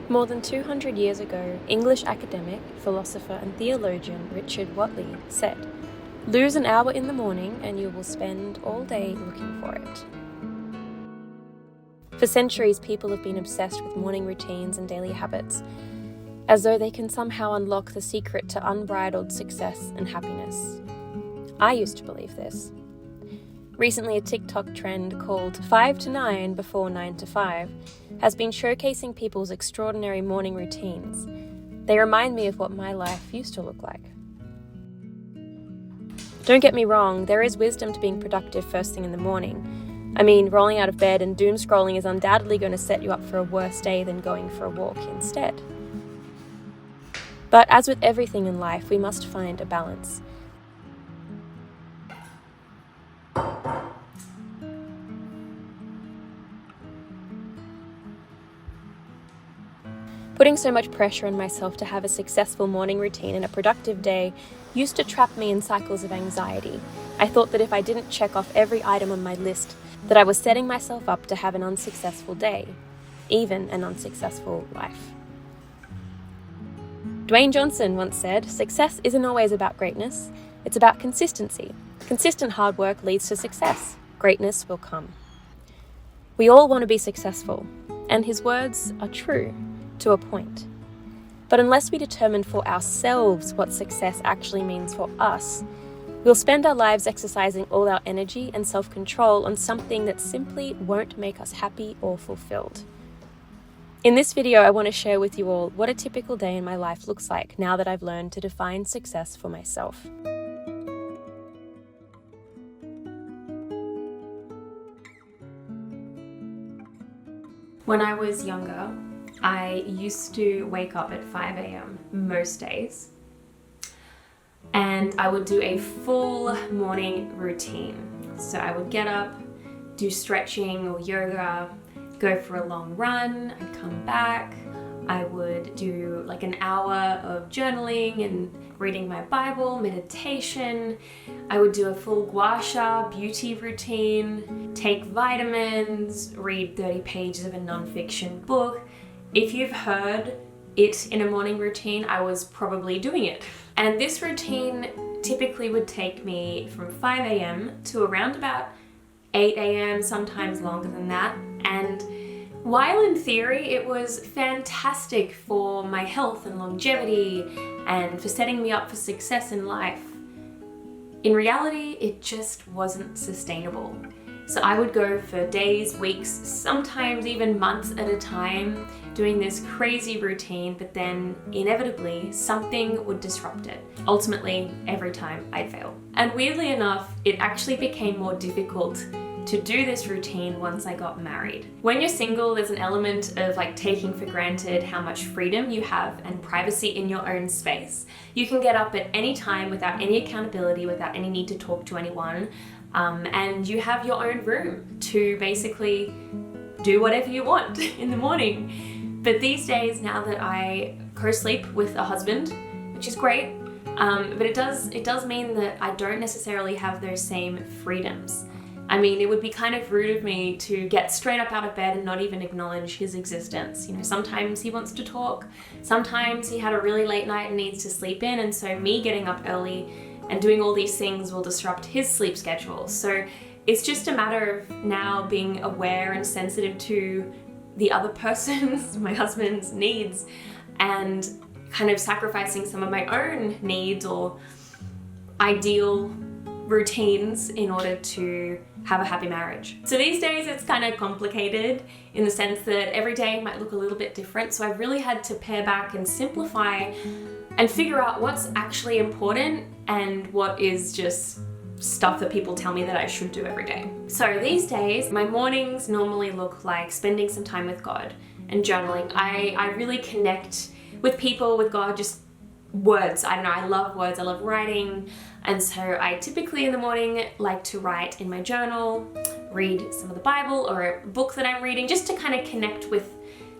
More than 200 years ago, English academic, philosopher and theologian Richard Whatley said, "Lose an hour in the morning and you will spend all day looking for it." For centuries, people have been obsessed with morning routines and daily habits, as though they can somehow unlock the secret to unbridled success and happiness. I used to believe this. Recently, a TikTok trend called 5 to 9 before 9 to 5 has been showcasing people's extraordinary morning routines. They remind me of what my life used to look like. Don't get me wrong, there is wisdom to being productive first thing in the morning. I mean, rolling out of bed and doom scrolling is undoubtedly going to set you up for a worse day than going for a walk instead. But as with everything in life, we must find a balance. Putting so much pressure on myself to have a successful morning routine and a productive day used to trap me in cycles of anxiety. I thought that if I didn't check off every item on my list, that I was setting myself up to have an unsuccessful day, even an unsuccessful life. Dwayne Johnson once said, "Success isn't always about greatness, it's about consistency. Consistent hard work leads to success. Greatness will come." We all want to be successful, and his words are true. To a point. But unless we determine for ourselves what success actually means for us, we'll spend our lives exercising all our energy and self-control on something that simply won't make us happy or fulfilled. In this video, I want to share with you all what a typical day in my life looks like now that I've learned to define success for myself. When I was younger, I used to wake up at 5 a.m. most days, and I would do a full morning routine. So I would get up, do stretching or yoga, go for a long run, I'd come back, I would do like an hour of journaling and reading my Bible, meditation. I would do a full gua sha beauty routine, take vitamins, read 30 pages of a non-fiction book. If you've heard it in a morning routine, I was probably doing it. And this routine typically would take me from 5 a.m. to around about 8 a.m., sometimes longer than that. And while in theory it was fantastic for my health and longevity and for setting me up for success in life, in reality it just wasn't sustainable. So I would go for days, weeks, sometimes even months at a time doing this crazy routine, but then inevitably something would disrupt it. Ultimately, every time I'd fail. And weirdly enough, it actually became more difficult to do this routine once I got married. When you're single, there's an element of like taking for granted how much freedom you have and privacy in your own space. You can get up at any time without any accountability, without any need to talk to anyone. And you have your own room to basically do whatever you want in the morning. But these days, now that I co-sleep with a husband, which is great, but it does mean that I don't necessarily have those same freedoms. I mean, it would be kind of rude of me to get straight up out of bed and not even acknowledge his existence. You know, sometimes he wants to talk, sometimes he had a really late night and needs to sleep in, and so me getting up early and doing all these things will disrupt his sleep schedule. So it's just a matter of now being aware and sensitive to the other person's, my husband's needs, and kind of sacrificing some of my own needs or ideal routines in order to have a happy marriage. So these days it's kind of complicated in the sense that every day might look a little bit different. So I've really had to pare back and simplify and figure out what's actually important and what is just stuff that people tell me that I should do every day. So these days, my mornings normally look like spending some time with God and journaling. I really connect with people, with God, just words. I don't know, I love words, I love writing. And so I typically in the morning like to write in my journal, read some of the Bible or a book that I'm reading, just to kind of connect with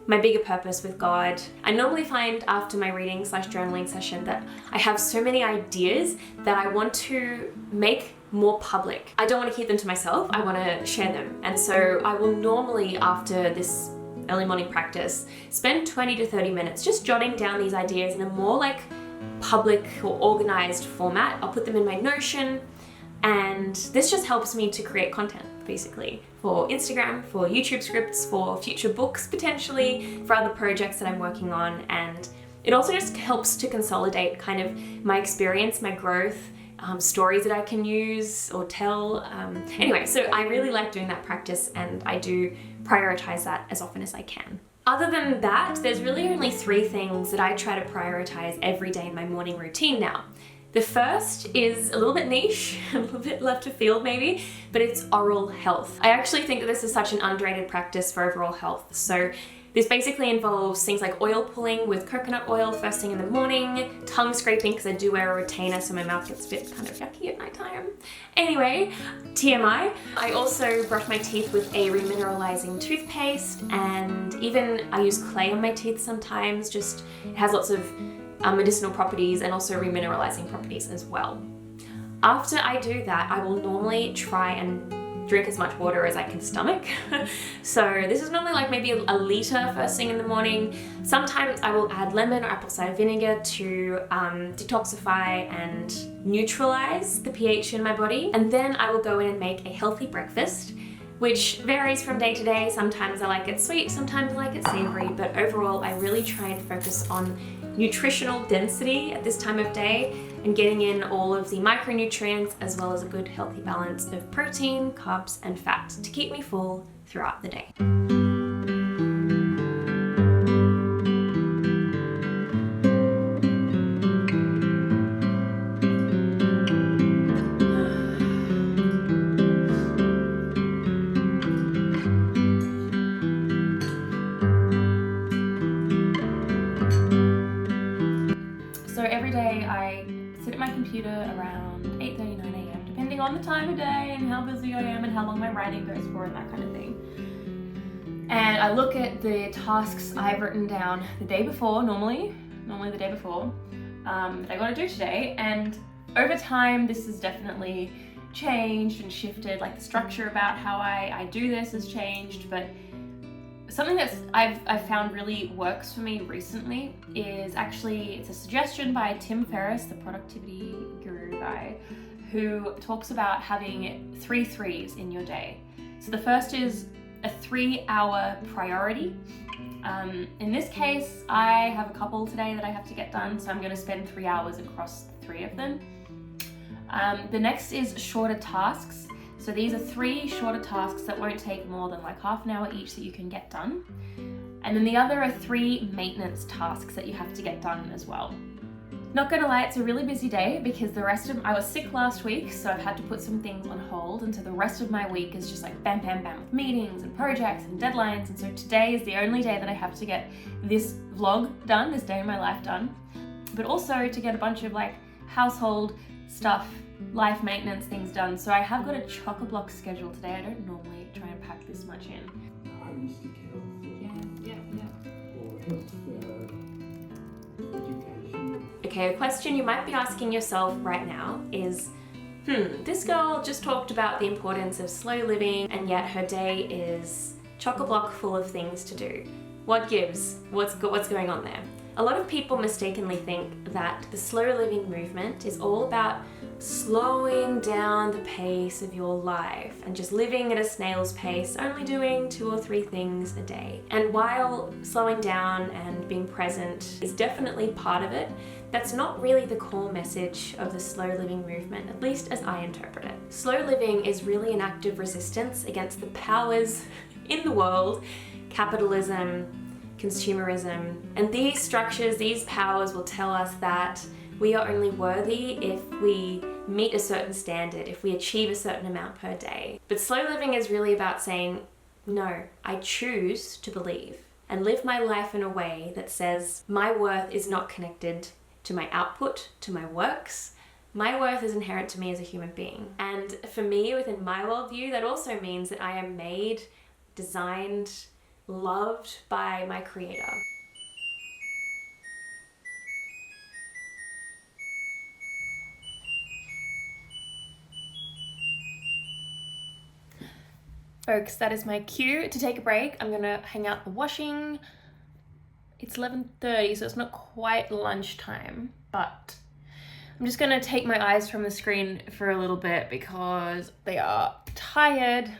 my bigger purpose with God. I normally find after my reading/journaling session that I have so many ideas that I want to make more public. I don't want to keep them to myself, I want to share them. And so I will normally, after this early morning practice, spend 20 to 30 minutes just jotting down these ideas in a more like public or organized format. I'll put them in my Notion, and this just helps me to create content basically for Instagram, for YouTube scripts, for future books potentially, for other projects that I'm working on. And it also just helps to consolidate kind of my experience, my growth, stories that I can use or tell. Anyway, so I really like doing that practice, and I do prioritize that as often as I can. Other than that, there's really only 3 things that I try to prioritize every day in my morning routine now. The first is a little bit niche, a little bit left of field maybe, but it's oral health. I actually think that this is such an underrated practice for overall health. So this basically involves things like oil pulling with coconut oil first thing in the morning, tongue scraping because I do wear a retainer so my mouth gets a bit kind of yucky at nighttime. Anyway, TMI. I also brush my teeth with a remineralizing toothpaste, and even I use clay on my teeth sometimes. Just it has lots of medicinal properties and also remineralizing properties as well. After I do that, I will normally try and drink as much water as I can stomach. So this is normally like maybe a liter first thing in the morning. Sometimes I will add lemon or apple cider vinegar to detoxify and neutralize the pH in my body. And then I will go in and make a healthy breakfast, which varies from day to day. Sometimes I like it sweet, sometimes I like it savory, but overall I really try and focus on nutritional density at this time of day and getting in all of the micronutrients as well as a good healthy balance of protein, carbs, and fat to keep me full throughout the day. So every day I sit at my computer around 8:30, 9 a.m. depending on the time of day and how busy I am and how long my writing goes for and that kind of thing. And I look at the tasks I've written down the day before, normally the day before, that I gotta do today. And over time this has definitely changed and shifted, like the structure about how I do this has changed, but something that I've found really works for me recently is actually, it's a suggestion by Tim Ferris, the productivity guru guy, who talks about having 3 threes in your day. So the first is a 3-hour priority. In this case, I have a couple today that I have to get done, so I'm going to spend 3 hours across 3 of them. The next is shorter tasks. So these are 3 shorter tasks that won't take more than like half an hour each that you can get done. And then the other are 3 maintenance tasks that you have to get done as well. Not gonna lie, it's a really busy day because I was sick last week, so I've had to put some things on hold, and so the rest of my week is just like bam, bam, bam with meetings and projects and deadlines. And so today is the only day that I have to get this vlog done, this day in my life done, but also to get a bunch of like household stuff, life maintenance things done. So I have got a chock-a-block schedule today. I don't normally try and pack this much in. Holistic health. Yeah. Or health education. Okay, a question you might be asking yourself right now is, this girl just talked about the importance of slow living, and yet her day is chock-a-block full of things to do. What gives? What's going on there? A lot of people mistakenly think that the slow living movement is all about slowing down the pace of your life and just living at a snail's pace, only doing 2 or 3 things a day. And while slowing down and being present is definitely part of it, that's not really the core message of the slow living movement, at least as I interpret it. Slow living is really an act of resistance against the powers in the world, capitalism, consumerism, and these structures, these powers will tell us that we are only worthy if we meet a certain standard, if we achieve a certain amount per day. But slow living is really about saying, no, I choose to believe and live my life in a way that says my worth is not connected to my output, to my works. My worth is inherent to me as a human being. And for me, within my worldview, that also means that I am made, designed, loved by my creator. Folks, that is my cue to take a break. I'm gonna hang out the washing. It's 11:30, so it's not quite lunchtime, but I'm just gonna take my eyes from the screen for a little bit because they are tired.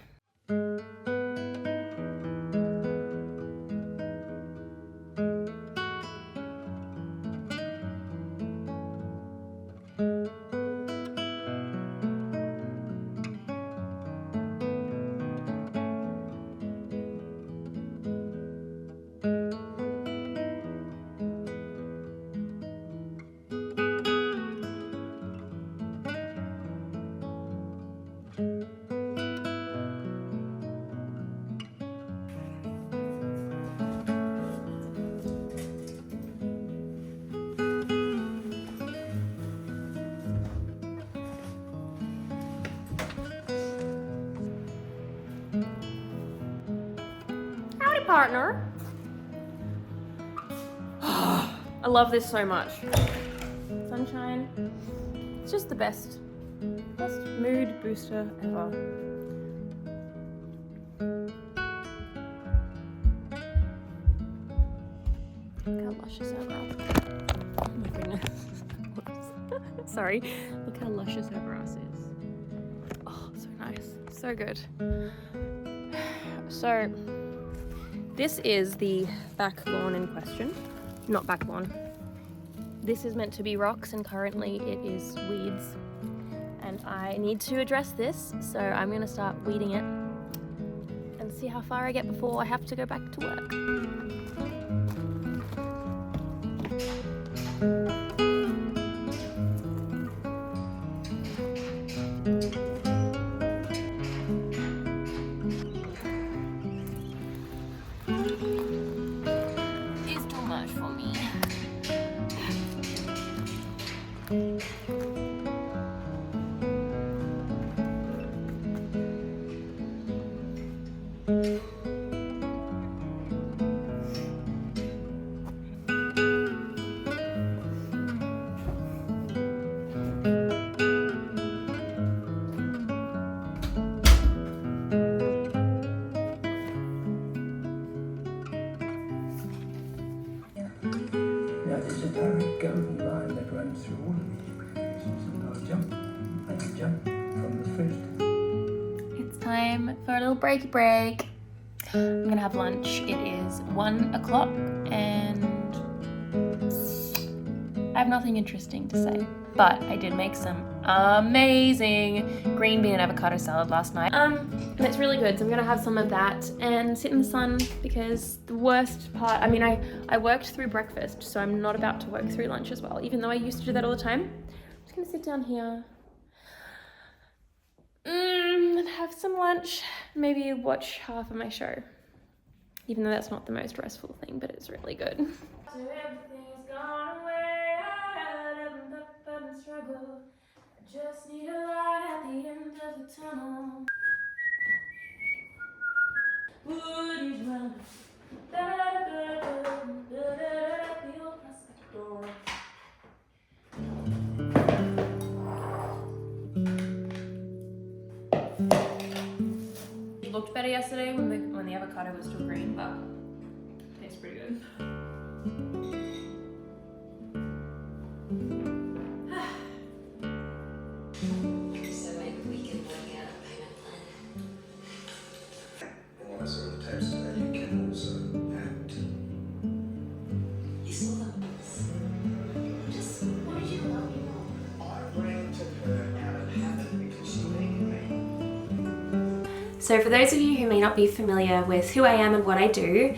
Howdy, partner. I love this so much. Sunshine. It's just the best mood booster ever. Look how luscious our grass is. Oh my goodness. Sorry. Look how luscious our grass is. Oh, so nice. So good. So, this is the back lawn in question. Not back lawn. This is meant to be rocks and currently it is weeds. And I need to address this, so I'm gonna start weeding it and see how far I get before I have to go back to work. It's too much for me. Now there's a direct golden line that runs through all of these equations, and I'll jump and jump from the first. It's time for a little break. I'm gonna have lunch. It is 1 o'clock and I have nothing interesting to say, but I did make some amazing green bean and avocado salad last night. And it's really good, so I'm gonna have some of that and sit in the sun because the worst part, I mean, I worked through breakfast, so I'm not about to work through lunch as well, even though I used to do that all the time. I'm just gonna sit down here and have some lunch, maybe watch half of my show, even though that's not the most restful thing, but it's really good. Everything's gone away, I had up and struggle. I just need a light at the end of the tunnel. Woody's running. The old prospect door. It looked better yesterday when the avocado was still green, but it tastes pretty good. So maybe we can work out a payment plan. All I sort of taste that you can also act. You saw them. Just what did you love me more? I rented her out of habit because she needed me. So for those of you who may not be familiar with who I am and what I do,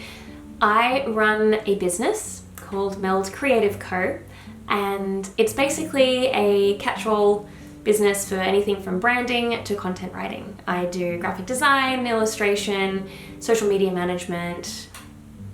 I run a business called Meld Creative Co. And it's basically a catch-all business for anything from branding to content writing. I do graphic design, illustration, social media management,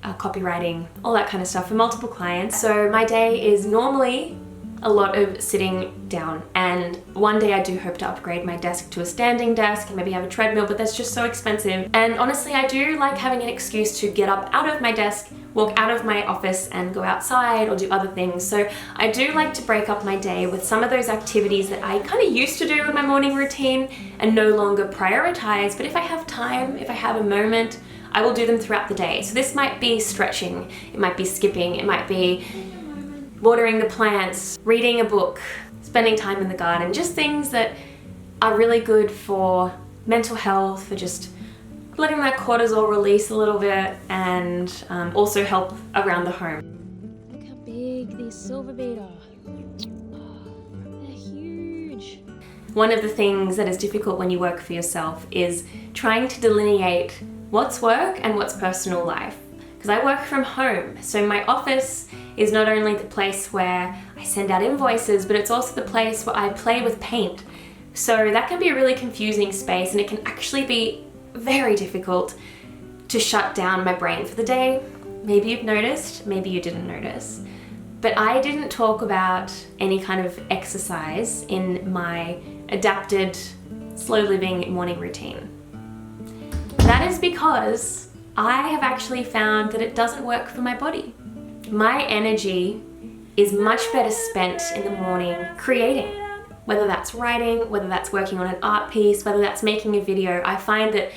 copywriting, all that kind of stuff for multiple clients. So my day is normally a lot of sitting down, and one day I do hope to upgrade my desk to a standing desk and maybe have a treadmill, but that's just so expensive. And honestly, I do like having an excuse to get up out of my desk walk out of my office and go outside or do other things. So I do like to break up my day with some of those activities that I kind of used to do in my morning routine and no longer prioritize. But if I have time, if I have a moment, I will do them throughout the day. So this might be stretching, it might be skipping, it might be watering the plants, reading a book, spending time in the garden, just things that are really good for mental health, for just letting that cortisol release a little bit, and also help around the home. Look how big these silver beet are. Oh, they're huge. One of the things that is difficult when you work for yourself is trying to delineate what's work and what's personal life. Because I work from home, so my office is not only the place where I send out invoices, but it's also the place where I play with paint. So that can be a really confusing space, and it can actually be very difficult to shut down my brain for the day. Maybe you've noticed, maybe you didn't notice. But I didn't talk about any kind of exercise in my adapted, slow living morning routine. That is because I have actually found that it doesn't work for my body. My energy is much better spent in the morning creating. Whether that's writing, whether that's working on an art piece, whether that's making a video, I find that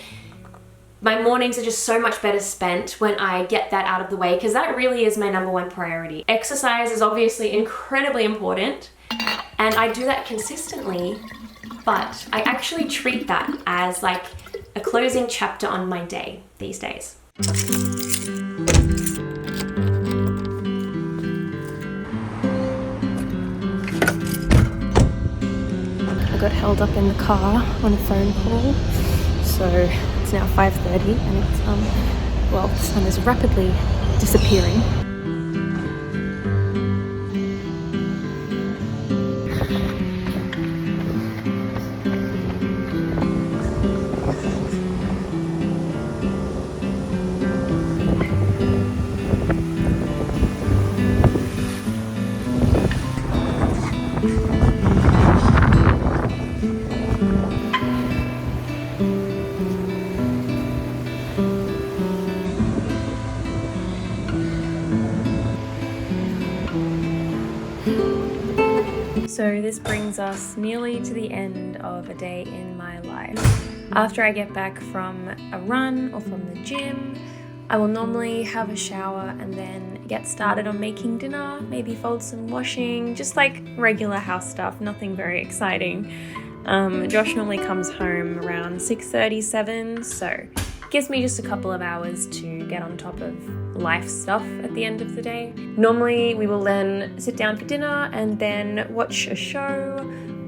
my mornings are just so much better spent when I get that out of the way, because that really is my number one priority. Exercise is obviously incredibly important, and I do that consistently, but I actually treat that as like a closing chapter on my day these days. Got held up in the car on a phone call, so it's now 5:30 and it's well, the sun is rapidly disappearing. So this brings us nearly to the end of a day in my life. After I get back from a run or from the gym, I will normally have a shower and then get started on making dinner, maybe fold some washing, just like regular house stuff, nothing very exciting. Josh normally comes home around 6:37, so it gives me just a couple of hours to get on top of life stuff at the end of the day. Normally we will then sit down for dinner and then watch a show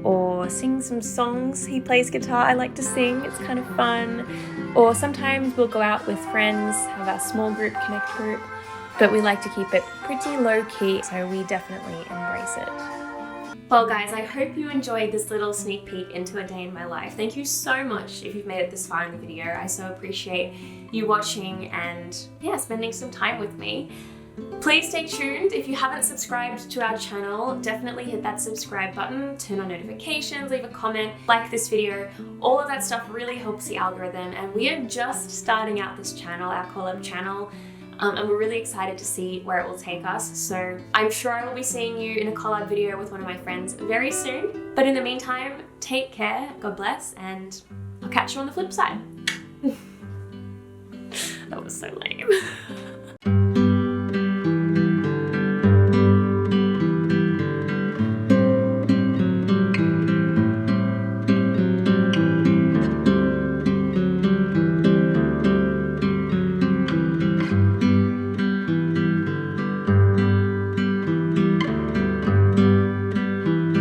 or sing some songs. He plays guitar, I like to sing, it's kind of fun. Or sometimes we'll go out with friends, have our small group, connect group, but we like to keep it pretty low key, so we definitely embrace it. Well guys, I hope you enjoyed this little sneak peek into a day in my life. Thank you so much if you've made it this far in the video. I so appreciate you watching and spending some time with me. Please stay tuned. If you haven't subscribed to our channel, definitely hit that subscribe button, turn on notifications, leave a comment, like this video. All of that stuff really helps the algorithm, and we are just starting out this channel, our collab channel. And we're really excited to see where it will take us. So I'm sure I will be seeing you in a collab video with one of my friends very soon. But in the meantime, take care, God bless, and I'll catch you on the flip side. That was so lame.